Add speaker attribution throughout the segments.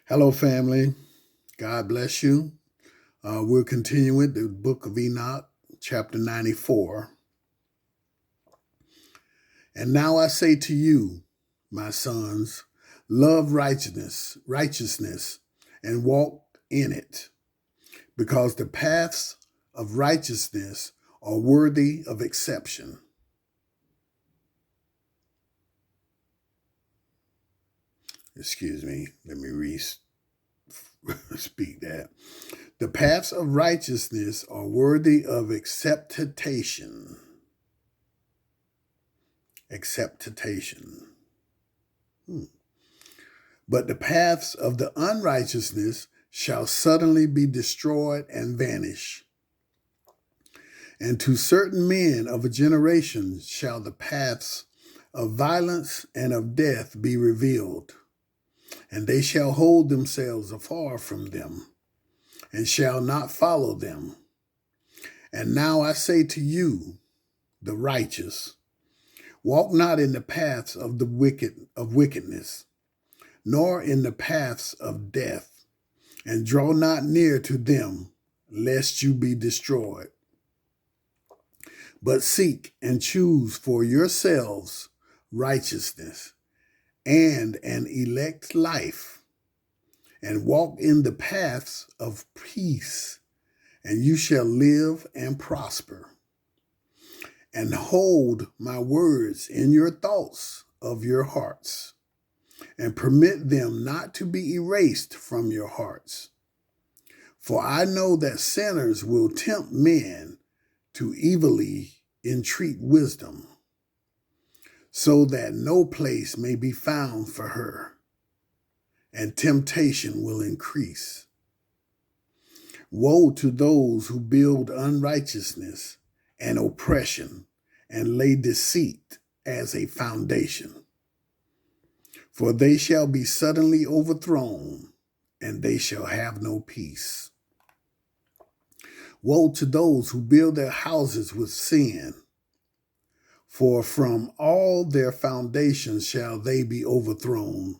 Speaker 1: Hello, family. God bless you. We're continuing the book of Enoch, chapter 94. And now I say to you, my sons, love righteousness, and walk in it, because the paths of righteousness are worthy of exception. Excuse me, let me speak that. The paths of righteousness are worthy of acceptation. Acceptation. But the paths of the unrighteousness shall suddenly be destroyed and vanish. And to certain men of a generation shall the paths of violence and of death be revealed, and they shall hold themselves afar from them, and shall not follow them. And now I say to you, the righteous, walk not in the paths of wickedness, nor in the paths of death, and draw not near to them, lest you be destroyed. But seek and choose for yourselves righteousness and an elect life, and walk in the paths of peace, and you shall live and prosper. And hold my words in your thoughts of your hearts, and permit them not to be erased from your hearts. For I know that sinners will tempt men to evilly entreat wisdom, so that no place may be found for her, and temptation will increase. Woe to those who build unrighteousness and oppression, and lay deceit as a foundation. For they shall be suddenly overthrown, and they shall have no peace. Woe to those who build their houses with sin, for from all their foundations shall they be overthrown,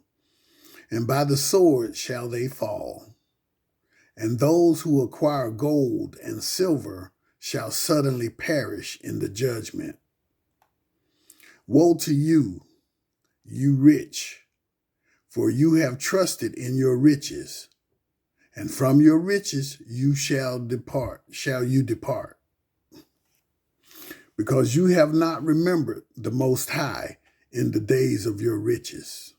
Speaker 1: and by the sword shall they fall. And those who acquire gold and silver shall suddenly perish in the judgment. Woe to you, you rich, for you have trusted in your riches, and from your riches shall you depart, because you have not remembered the Most High in the days of your riches.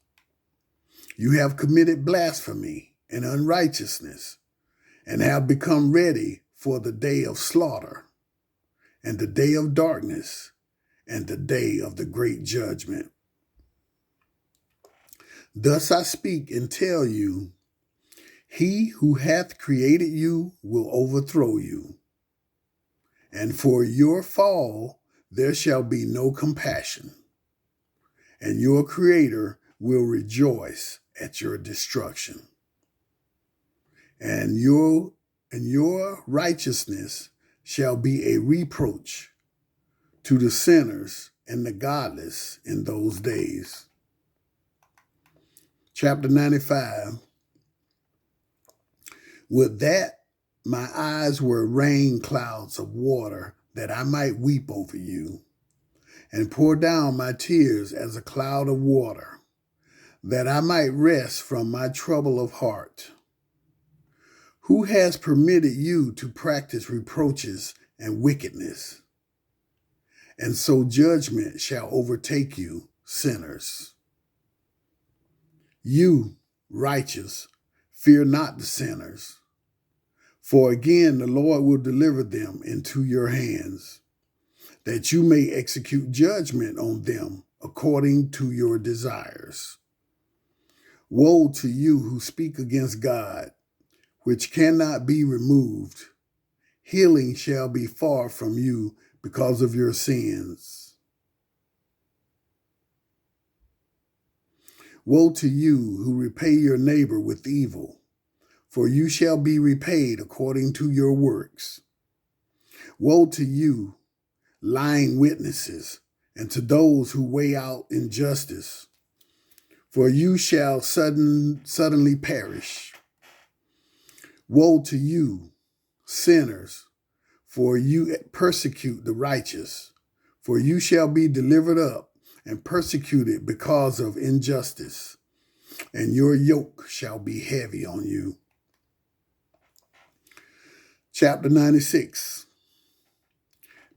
Speaker 1: You have committed blasphemy and unrighteousness, and have become ready for the day of slaughter, and the day of darkness, and the day of the great judgment. Thus I speak and tell you, he who hath created you will overthrow you, and for your fall there shall be no compassion, and your Creator will rejoice at your destruction. And your righteousness shall be a reproach to the sinners and the godless in those days. Chapter 95. With that, my eyes were rain clouds of water, that I might weep over you, and pour down my tears as a cloud of water, that I might rest from my trouble of heart. Who has permitted you to practice reproaches and wickedness? And so judgment shall overtake you, sinners. You, righteous, fear not the sinners, for again the Lord will deliver them into your hands, that you may execute judgment on them according to your desires. Woe to you who speak against God, which cannot be removed. Healing shall be far from you because of your sins. Woe to you who repay your neighbor with evil, for you shall be repaid according to your works. Woe to you, lying witnesses, and to those who weigh out injustice, for you shall suddenly perish. Woe to you, sinners, for you persecute the righteous, for you shall be delivered up and persecuted because of injustice, and your yoke shall be heavy on you. Chapter 96.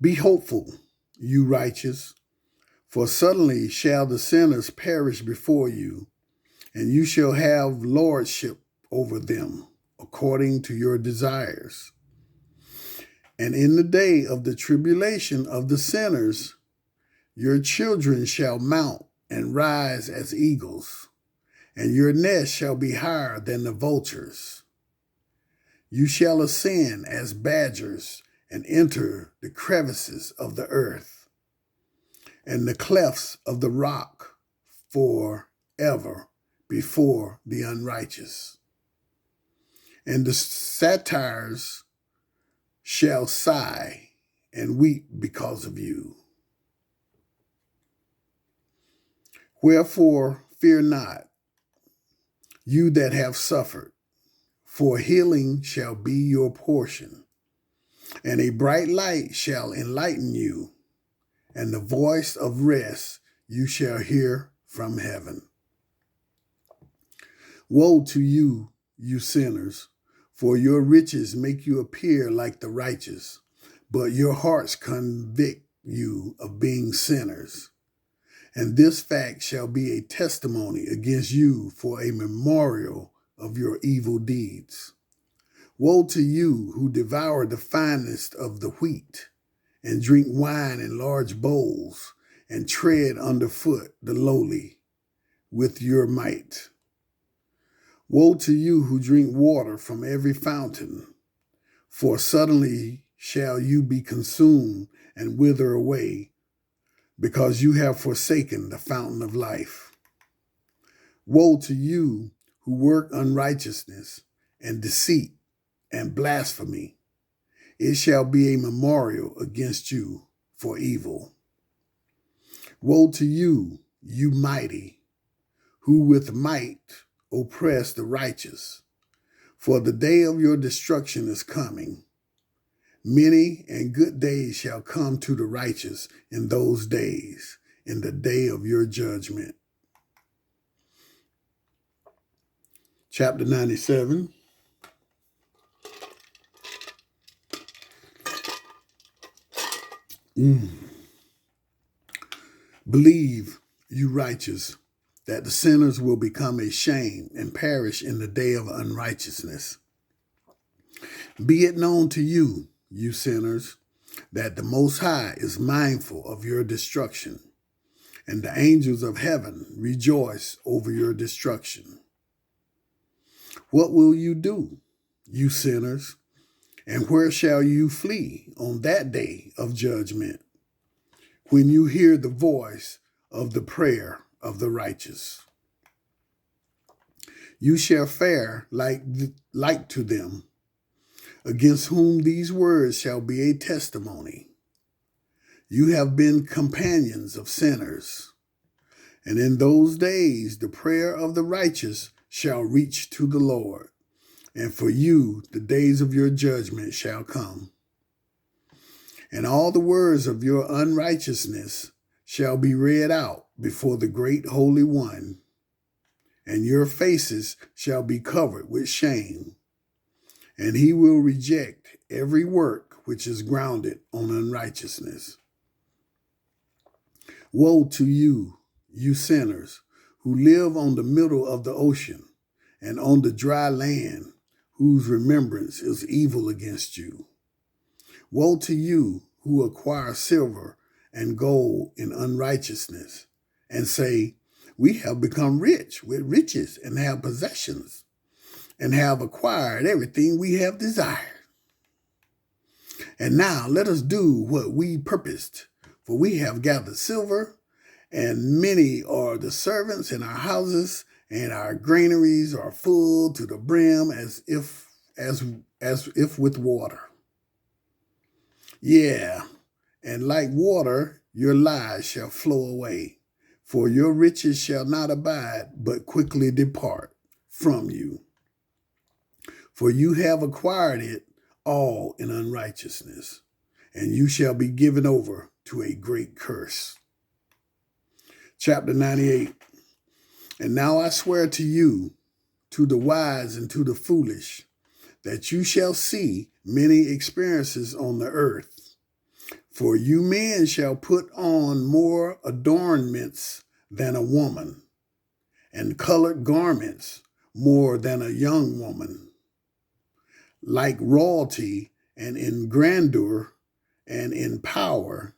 Speaker 1: Be hopeful, you righteous, for suddenly shall the sinners perish before you, and you shall have lordship over them according to your desires. And in the day of the tribulation of the sinners, your children shall mount and rise as eagles, and your nest shall be higher than the vultures. You shall ascend as badgers and enter the crevices of the earth and the clefts of the rock forever before the unrighteous. And the satyrs shall sigh and weep because of you. Wherefore fear not, you that have suffered, for healing shall be your portion, and a bright light shall enlighten you, and the voice of rest you shall hear from heaven. Woe to you, you sinners, for your riches make you appear like the righteous, but your hearts convict you of being sinners. And this fact shall be a testimony against you for a memorial of your evil deeds. Woe to you who devour the finest of the wheat, and drink wine in large bowls, and tread underfoot the lowly with your might. Woe to you who drink water from every fountain, for suddenly shall you be consumed and wither away, because you have forsaken the fountain of life. Woe to you who work unrighteousness and deceit and blasphemy. It shall be a memorial against you for evil. Woe to you, you mighty, who with might oppress the righteous, for the day of your destruction is coming. Many and good days shall come to the righteous in those days, in the day of your judgment. Chapter 97. Believe, you righteous, that the sinners will become a shame and perish in the day of unrighteousness. Be it known to you, you sinners, that the Most High is mindful of your destruction, and the angels of heaven rejoice over your destruction. What will you do, you sinners, and where shall you flee on that day of judgment, when you hear the voice of the prayer of the righteous? You shall fare like to them, against whom these words shall be a testimony. You have been companions of sinners, and in those days the prayer of the righteous shall reach to the Lord, and for you the days of your judgment shall come. And all the words of your unrighteousness shall be read out before the great Holy One, and your faces shall be covered with shame, and he will reject every work which is grounded on unrighteousness. Woe to you, you sinners, who live on the middle of the ocean and on the dry land, whose remembrance is evil against you. Woe to you who acquire silver and gold in unrighteousness, and say, we have become rich with riches and have possessions, and have acquired everything we have desired. And now let us do what we purposed, for we have gathered silver, and many are the servants in our houses, and our granaries are full to the brim as if with water. Yeah, and like water your lies shall flow away, For your riches shall not abide, but quickly depart from you. For you have acquired it all in unrighteousness, and you shall be given over to a great curse. Chapter 98. And now I swear to you, to the wise and to the foolish, that you shall see many experiences on the earth. For you men shall put on more adornments than a woman, and colored garments more than a young woman, like royalty, and in grandeur, and in power,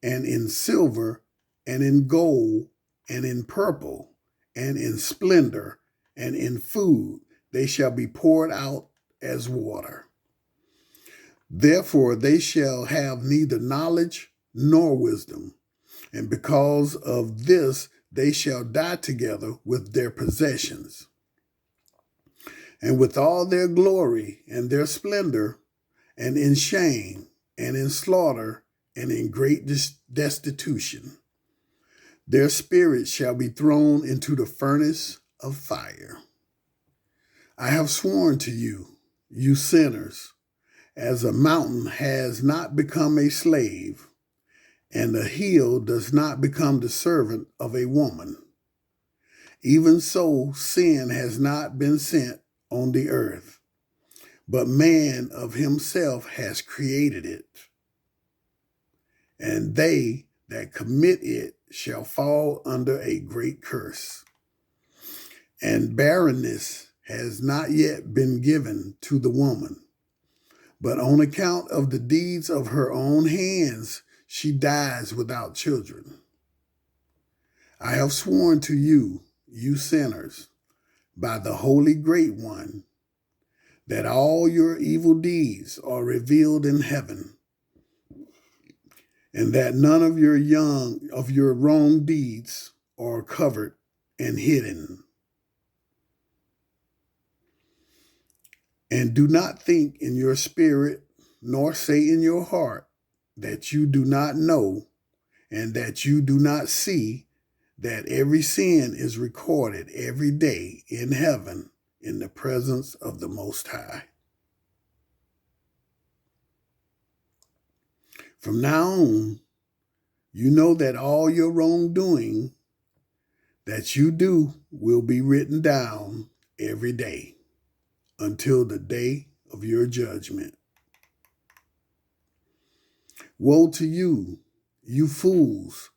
Speaker 1: and in silver, and in gold, and in purple, and in splendor, and in food. They shall be poured out as water. Therefore they shall have neither knowledge nor wisdom, and because of this they shall die together with their possessions. And with all their glory and their splendor, and in shame, and in slaughter, and in great destitution, their spirits shall be thrown into the furnace of fire. I have sworn to you, you sinners, as a mountain has not become a slave, and a hill does not become the servant of a woman. Even so, sin has not been sent on the earth, but man of himself has created it. And they that commit it shall fall under a great curse. And barrenness has not yet been given to the woman, but on account of the deeds of her own hands, she dies without children. I have sworn to you, you sinners, by the Holy Great One, that all your evil deeds are revealed in heaven, and that none of your wrong deeds are covered and hidden. And do not think in your spirit, nor say in your heart, that you do not know, and that you do not see, that every sin is recorded every day in heaven in the presence of the Most High. From now on, you know that all your wrongdoing that you do will be written down every day until the day of your judgment. Woe to you, you fools,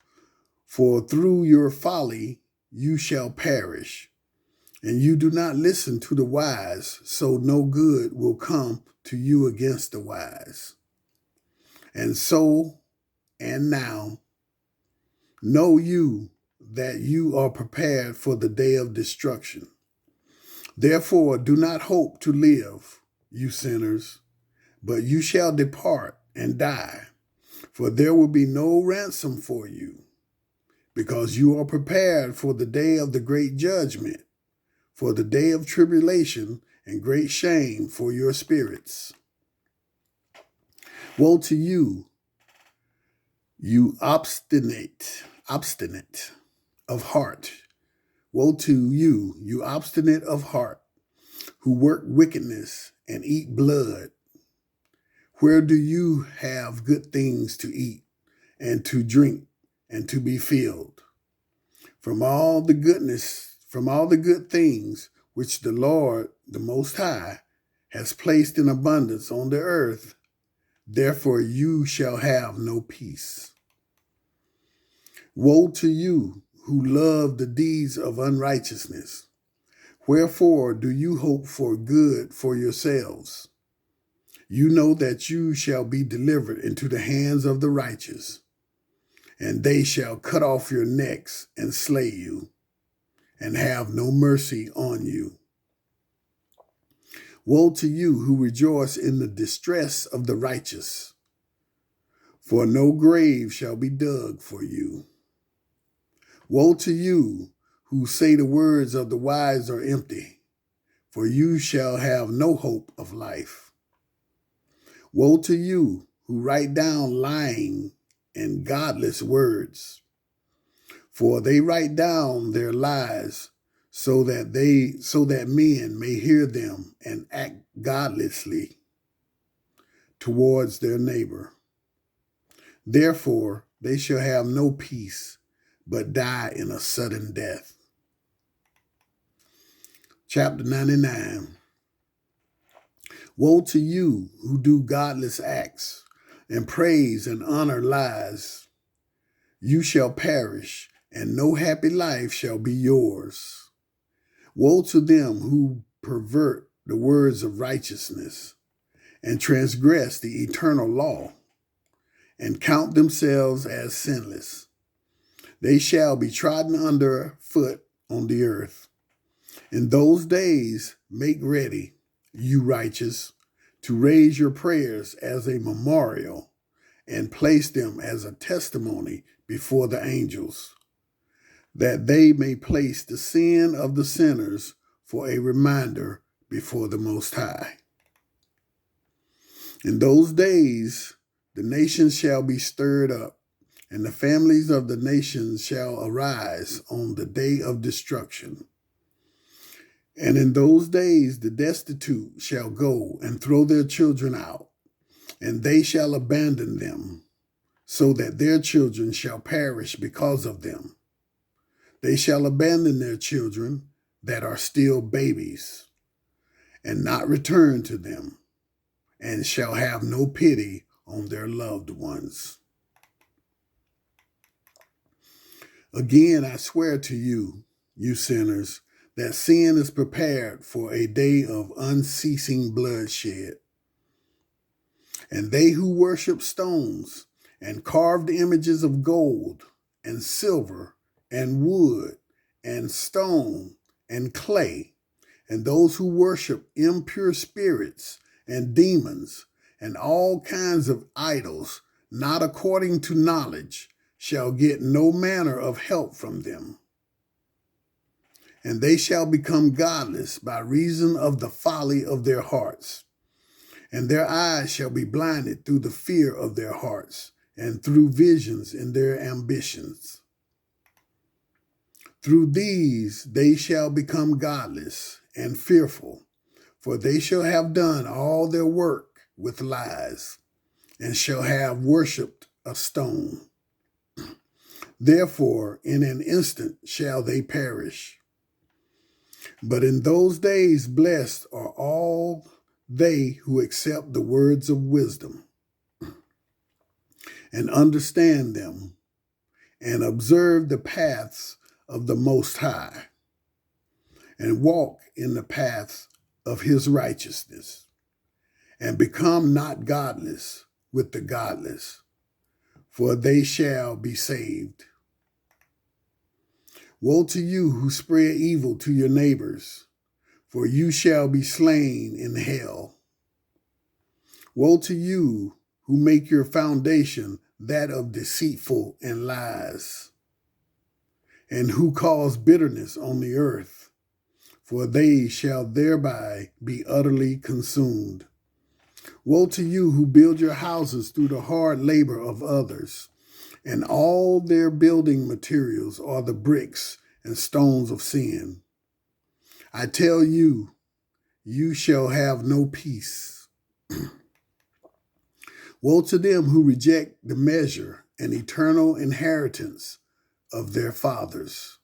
Speaker 1: for through your folly you shall perish. And you do not listen to the wise, so no good will come to you against the wise. And so, and now, know you that you are prepared for the day of destruction. Therefore, do not hope to live, you sinners, but you shall depart and die, for there will be no ransom for you, because you are prepared for the day of the great judgment, for the day of tribulation and great shame for your spirits. Woe to you, you obstinate of heart. Woe to you, you obstinate of heart, who work wickedness and eat blood. Where do you have good things to eat and to drink and to be filled? From all the good things which the Lord, the Most High, has placed in abundance on the earth, therefore you shall have no peace. Woe to you who love the deeds of unrighteousness. Wherefore do you hope for good for yourselves? You know that you shall be delivered into the hands of the righteous, and they shall cut off your necks and slay you, and have no mercy on you. Woe to you who rejoice in the distress of the righteous, for no grave shall be dug for you. Woe to you who say the words of the wise are empty, for you shall have no hope of life. Woe to you who write down lying and godless words, For they write down their lies so that men may hear them and act godlessly towards their neighbor. Therefore they shall have no peace, but die in a sudden death. Chapter 99. Woe to you who do godless acts and praise and honor lies. You shall perish, and no happy life shall be yours. Woe to them who pervert the words of righteousness and transgress the eternal law and count themselves as sinless. They shall be trodden under foot on the earth. In those days, make ready, you righteous, to raise your prayers as a memorial and place them as a testimony before the angels, that they may place the sin of the sinners for a reminder before the Most High. In those days, the nations shall be stirred up, and the families of the nations shall arise on the day of destruction. And in those days the destitute shall go and throw their children out, and they shall abandon them, so that their children shall perish because of them. They shall abandon their children that are still babies, and not return to them, and shall have no pity on their loved ones. Again, I swear to you, you sinners, that sin is prepared for a day of unceasing bloodshed. And they who worship stones and carved images of gold and silver and wood and stone and clay, and those who worship impure spirits and demons and all kinds of idols, not according to knowledge, shall get no manner of help from them. And they shall become godless by reason of the folly of their hearts. And their eyes shall be blinded through the fear of their hearts, and through visions in their ambitions. Through these they shall become godless and fearful, for they shall have done all their work with lies, and shall have worshipped a stone. Therefore, in an instant shall they perish. But in those days blessed are all they who accept the words of wisdom and understand them and observe the paths of the Most High and walk in the paths of his righteousness and become not godless with the godless, for they shall be saved. Woe to you who spread evil to your neighbors, for you shall be slain in hell. Woe to you who make your foundation that of deceitful and lies, and who cause bitterness on the earth, for they shall thereby be utterly consumed. Woe to you who build your houses through the hard labor of others, and all their building materials are the bricks and stones of sin. I tell you, you shall have no peace. Woe to them who reject the measure and eternal inheritance of their fathers,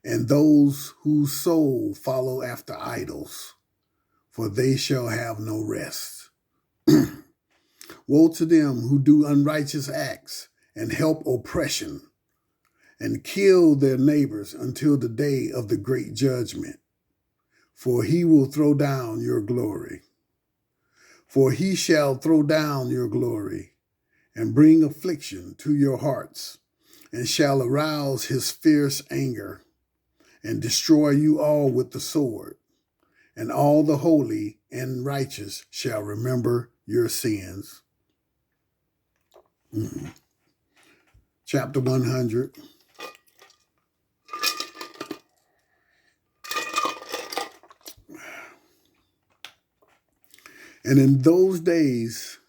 Speaker 1: and those whose soul follow after idols, for they shall have no rest. Woe to them who do unrighteous acts and help oppression, and kill their neighbors until the day of the great judgment, for he will throw down your glory. For he shall throw down your glory and bring affliction to your hearts, and shall arouse his fierce anger and destroy you all with the sword. And all the holy and righteous shall remember your sins. Chapter 100. And in those days,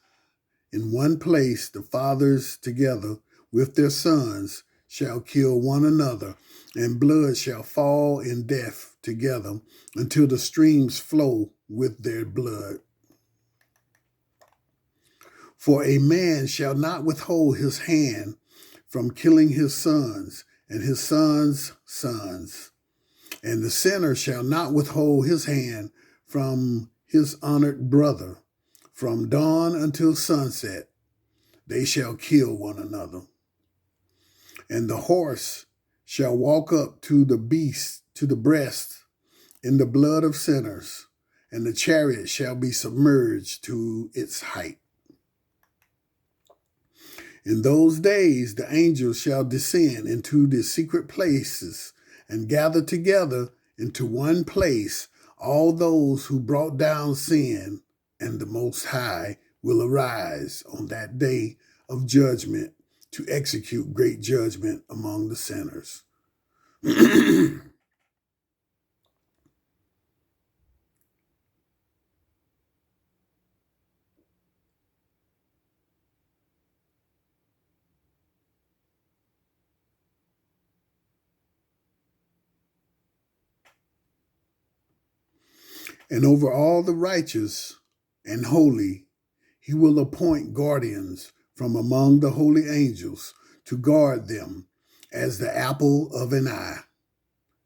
Speaker 1: in one place, the fathers together with their sons shall kill one another, and blood shall fall in death together until the streams flow with their blood. For a man shall not withhold his hand from killing his sons and his sons' sons, and the sinner shall not withhold his hand from his honored brother. From dawn until sunset, they shall kill one another. And the horse shall walk up to the beast, to the breast, in the blood of sinners, and the chariot shall be submerged to its height. In those days the angels shall descend into the secret places and gather together into one place all those who brought down sin, and the Most High will arise on that day of judgment to execute great judgment among the sinners. And over all the righteous and holy, he will appoint guardians from among the holy angels to guard them as the apple of an eye,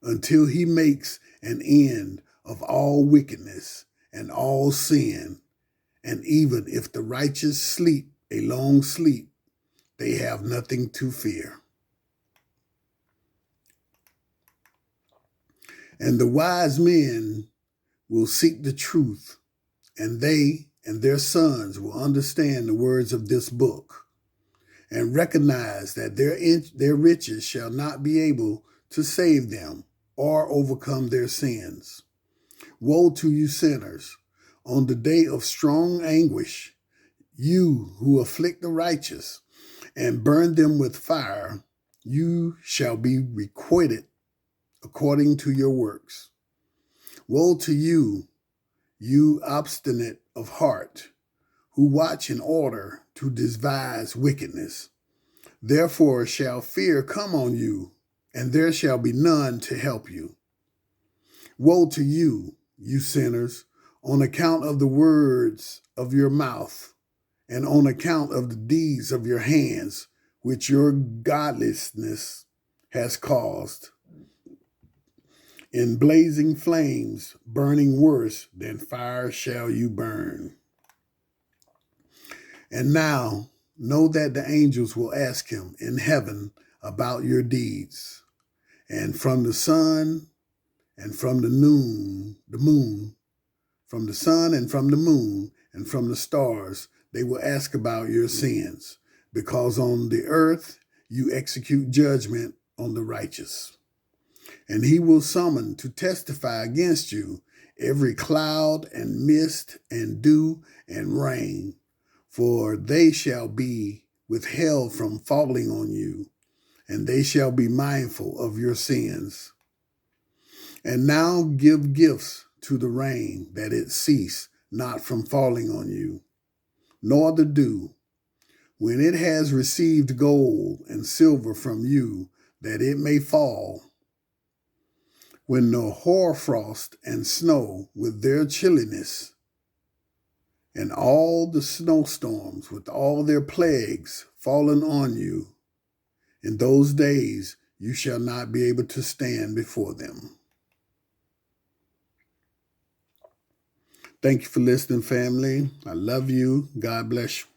Speaker 1: until he makes an end of all wickedness and all sin. And even if the righteous sleep a long sleep, they have nothing to fear. And the wise men will seek the truth, and they and their sons will understand the words of this book, and recognize that their riches shall not be able to save them or overcome their sins. Woe to you sinners! On the day of strong anguish, you who afflict the righteous and burn them with fire, you shall be requited according to your works. Woe to you, you obstinate of heart, who watch in order to devise wickedness. Therefore shall fear come on you, and there shall be none to help you. Woe to you, you sinners, on account of the words of your mouth, and on account of the deeds of your hands, which your godlessness has caused. In blazing flames, burning worse than fire shall you burn. And now know that the angels will ask him in heaven about your deeds. And from the sun and from the moon, from the sun and from the moon and from the stars, they will ask about your sins, because on the earth you execute judgment on the righteous. And he will summon to testify against you every cloud and mist and dew and rain, for they shall be withheld from falling on you, and they shall be mindful of your sins. And now give gifts to the rain, that it cease not from falling on you, nor the dew, when it has received gold and silver from you, that it may fall. When the hoarfrost and snow with their chilliness, and all the snowstorms with all their plagues fallen on you, in those days you shall not be able to stand before them. Thank you for listening, family. I love you. God bless you.